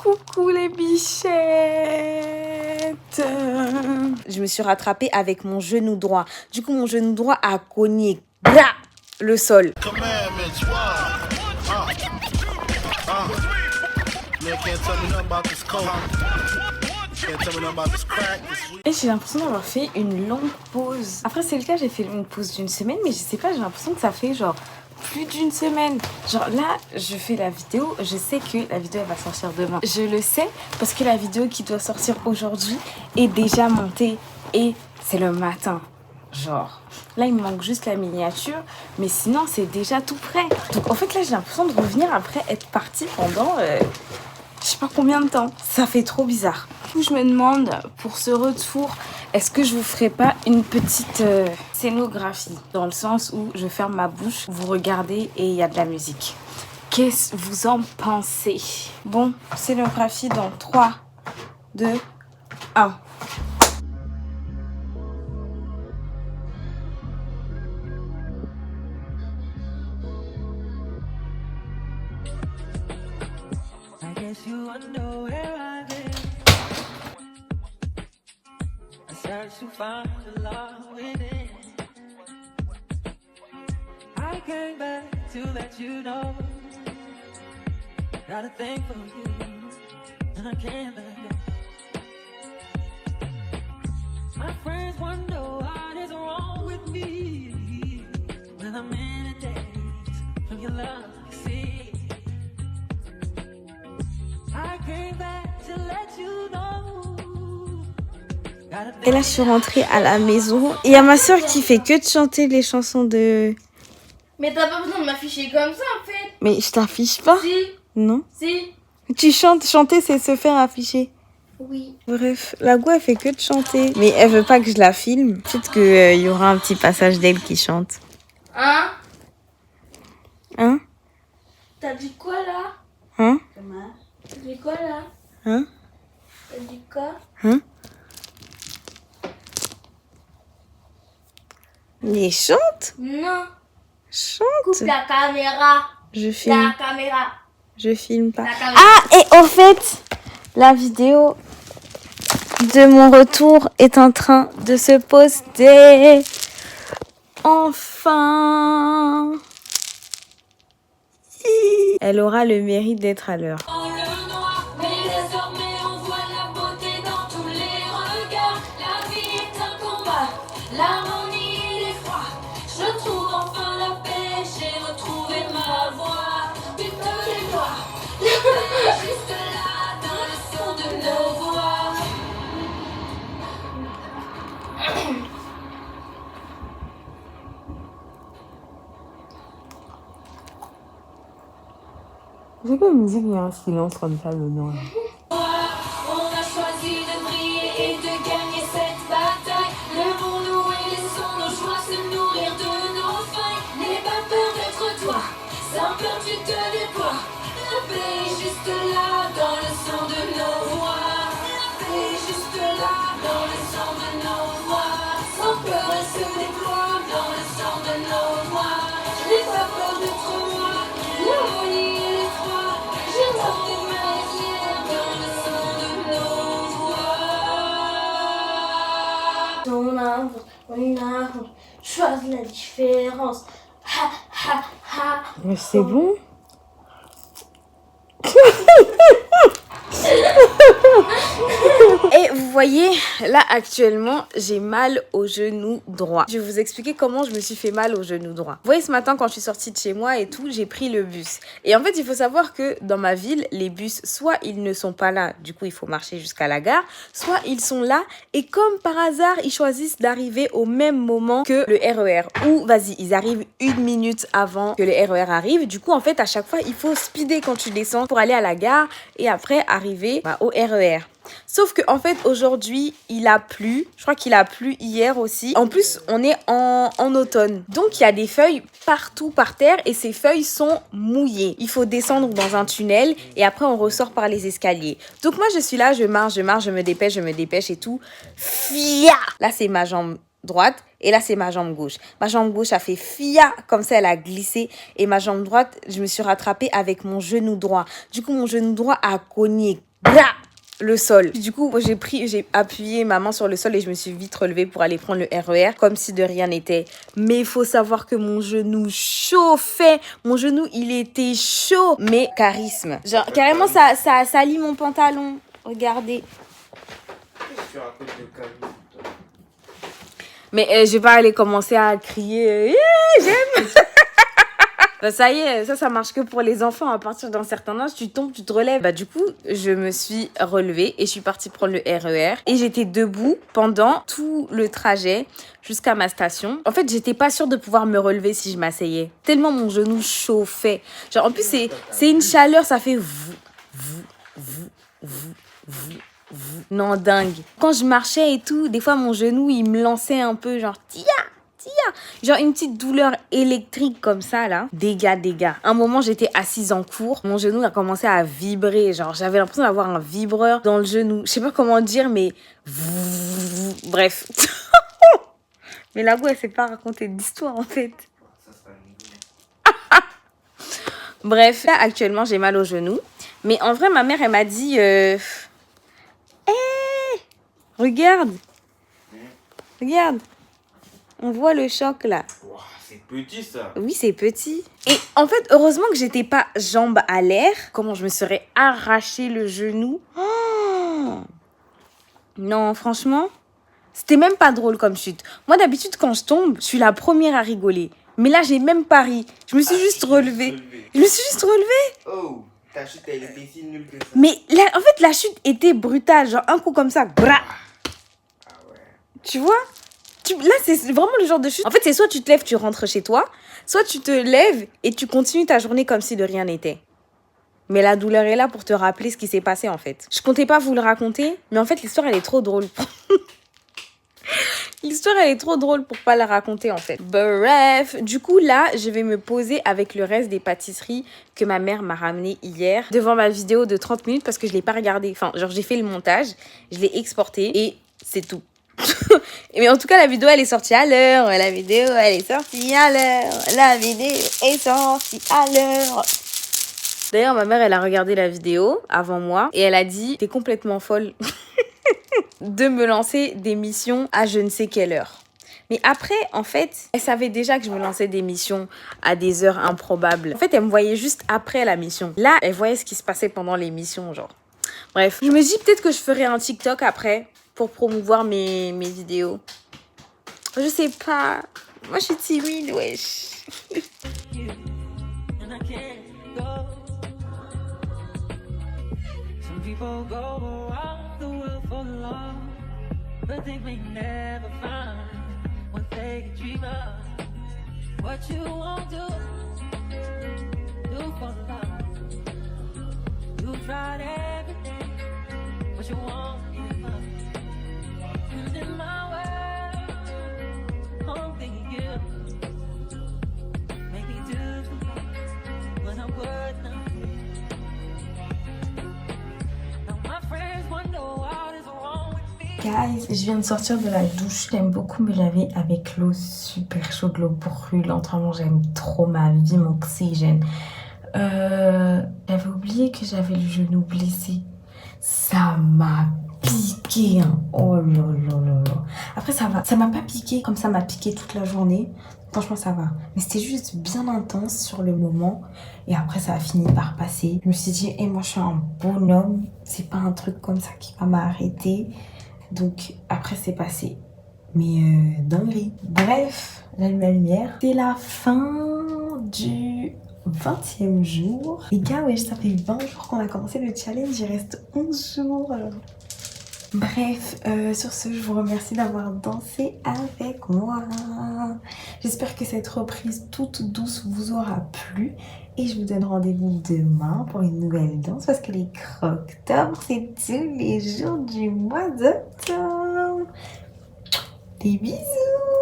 Coucou les bichettes. Je me suis rattrapée avec mon genou droit. Du coup, mon genou droit a cogné le sol. Et j'ai l'impression d'avoir fait une longue pause. Après, c'est le cas, j'ai fait une pause d'une semaine, mais je sais pas, j'ai l'impression que ça fait genre plus d'une semaine. Genre là, je fais la vidéo, je sais que la vidéo elle va sortir demain. Je le sais parce que la vidéo qui doit sortir aujourd'hui est déjà montée et c'est le matin. Genre, là il me manque juste la miniature, mais sinon c'est déjà tout prêt. Donc en fait là j'ai l'impression de revenir après être partie pendant je sais pas combien de temps. Ça fait trop bizarre. Du coup je me demande pour ce retour, est-ce que je vous ferai pas une petite scénographie, dans le sens où je ferme ma bouche, vous regardez et il y a de la musique. Qu'est-ce que vous en pensez? Bon, scénographie dans 3, 2, 1. You wonder where I've been. I search to find the love within. I came back to let you know got a thing for you, and I can't let go. My friends wonder what is wrong with me when I'm in a daze from your love. See. Et là, je suis rentrée à la maison. Et il y a ma soeur qui fait que de chanter les chansons de... Mais t'as pas besoin de m'afficher comme ça, en fait. Mais je t'affiche pas. Si. Non. Si. Tu chantes. Chanter, c'est se faire afficher. Oui. Bref, la go, elle fait que de chanter. Mais elle veut pas que je la filme. Peut-être qu'il y aura un petit passage d'elle qui chante. Hein? Hein? T'as dit quoi, là? Hein? T'as dit quoi, là? Hein? T'as dit quoi? Hein? Mais chante. Non. Chante. Coupe la caméra. Je filme. La caméra. Je filme pas. La caméra. Ah, et au fait, la vidéo de mon retour est en train de se poster. Enfin. Elle aura le mérite d'être à l'heure. L'harmonie et l'effroi, je trouve enfin la paix, j'ai retrouvé ma voix. Tu te les doigts, juste là dans le son de nos voix. C'est quoi la musique, il y a un silence comme ça dedans. On a choisi de briller et de gagner cette bataille. Levons-nous et laissons nos joies se nourrir de nos failles. N'aie pas peur d'être toi, sans peur tu te déploies. La paix est juste là dans le son de nos voix. La paix est juste là dans le son de nos voix. Sans peur elle se déploie dans le son de nos voix. N'aie pas peur d'être moi, l'harmonie et l'effroi. J'ai tenté ma lumière dans le son de nos voix. Ton amour, choisis la différence. Ha, ha, ha. Mais c'est bon. Et vous voyez, là actuellement, j'ai mal au genou droit. Je vais vous expliquer comment je me suis fait mal au genou droit. Vous voyez, ce matin, quand je suis sortie de chez moi et tout, j'ai pris le bus. Et en fait, il faut savoir que dans ma ville, les bus, soit ils ne sont pas là, du coup, il faut marcher jusqu'à la gare, soit ils sont là et comme par hasard, ils choisissent d'arriver au même moment que le RER. Ou, vas-y, ils arrivent 1 minute avant que le RER arrive. Du coup, en fait, à chaque fois, il faut speeder quand tu descends pour aller à la gare et après arriver au RER. Sauf que en fait aujourd'hui il a plu, je crois qu'il a plu hier aussi. En plus on est en automne, donc il y a des feuilles partout par terre et ces feuilles sont mouillées. Il faut descendre dans un tunnel et après on ressort par les escaliers. Donc moi je suis là, je marche, je me dépêche et tout. Fia! Là c'est ma jambe droite et là c'est ma jambe gauche. Ma jambe gauche a fait fia comme ça, elle a glissé et ma jambe droite, je me suis rattrapée avec mon genou droit. Du coup mon genou droit a cogné bra, le sol. Du coup, j'ai appuyé ma main sur le sol et je me suis vite relevée pour aller prendre le RER comme si de rien n'était. Mais il faut savoir que mon genou chauffait. Mon genou, il était chaud. Mais charisme. Genre, carrément, ça salit mon pantalon. Regardez. Tu racontes de Camille. Mais je vais pas aller commencer à crier. J'aime. Bah, ça y est, ça marche que pour les enfants. À partir d'un certain âge, tu tombes, tu te relèves. Bah, du coup, je me suis relevée et je suis partie prendre le RER. Et j'étais debout pendant tout le trajet jusqu'à ma station. En fait, j'étais pas sûre de pouvoir me relever si je m'asseyais. Tellement mon genou chauffait. Genre, en plus, c'est une chaleur, ça fait non, dingue. Quand je marchais et tout, des fois, mon genou, il me lançait un peu, genre, tia. Genre une petite douleur électrique comme ça là. Dégâts. Un moment j'étais assise en cours, mon genou a commencé à vibrer. Genre j'avais l'impression d'avoir un vibreur dans le genou. Je sais pas comment dire mais... Bref. Mais la go elle sait pas raconter d'histoire en fait. Bref, là actuellement j'ai mal au genou. Mais en vrai ma mère elle m'a dit... Regarde. On voit le choc là. Wow, c'est petit ça. Oui, c'est petit. Et en fait, heureusement que j'étais pas jambes à l'air. Comment je me serais arraché le genou. Oh non, franchement, c'était même pas drôle comme chute. Moi, d'habitude, quand je tombe, je suis la première à rigoler. Mais là, j'ai même pas ri. Je me suis juste relevée. Oh, ta chute, elle était si nulle que ça. Mais là, en fait, la chute était brutale. Genre, un coup comme ça. Bra. Ah ouais. Tu vois? Là, c'est vraiment le genre de chute. En fait, c'est soit tu te lèves, tu rentres chez toi, soit tu te lèves et tu continues ta journée comme si de rien n'était. Mais la douleur est là pour te rappeler ce qui s'est passé, en fait. Je comptais pas vous le raconter, mais en fait, l'histoire, elle est trop drôle. L'histoire, elle est trop drôle pour pas la raconter, en fait. Bref, du coup, là, je vais me poser avec le reste des pâtisseries que ma mère m'a ramenées hier devant ma vidéo de 30 minutes parce que je l'ai pas regardée. Enfin, genre, j'ai fait le montage, je l'ai exporté et c'est tout. Mais en tout cas, la vidéo, elle est sortie à l'heure. La vidéo est sortie à l'heure. D'ailleurs, ma mère, elle a regardé la vidéo avant moi et elle a dit « T'es complètement folle de me lancer des missions à je ne sais quelle heure. » Mais après, en fait, elle savait déjà que je me lançais des missions à des heures improbables. En fait, elle me voyait juste après la mission. Là, elle voyait ce qui se passait pendant les missions, genre. Bref, je me dis peut-être que je ferai un TikTok après pour promouvoir mes vidéos. Je sais pas. Moi, je suis timide, wesh. Some people go around the world for love, but they may never find what they can dream of. What you won't do for love. You tried everything, but you won't give up. And in my world, only you make me do what I'm worth nothing. Now my friends wonder what is wrong with me. Guys, je viens de sortir de la douche. J'aime beaucoup me laver avec l'eau super chaude, l'eau brûlante. Vraiment, j'aime trop ma vie, mon oxygène. J'avais oublié que j'avais le genou blessé. Ça m'a piqué, hein. Oh là là là là. Après, ça va. Ça m'a pas piqué comme ça m'a piqué toute la journée. Franchement, ça va. Mais c'était juste bien intense sur le moment. Et après, ça a fini par passer. Je me suis dit, moi, je suis un bonhomme. C'est pas un truc comme ça qui va m'arrêter. Donc, après, c'est passé. Mais dinguerie. Bref, j'allume la lumière. C'est la fin du 20e jour. Les gars, ouais, ça fait 20 jours qu'on a commencé le challenge. Il reste 11 jours. Bref, sur ce, je vous remercie d'avoir dansé avec moi. J'espère que cette reprise toute douce vous aura plu. Et je vous donne rendez-vous demain pour une nouvelle danse. Parce que les Croctobre, c'est tous les jours du mois d'octobre. Des bisous!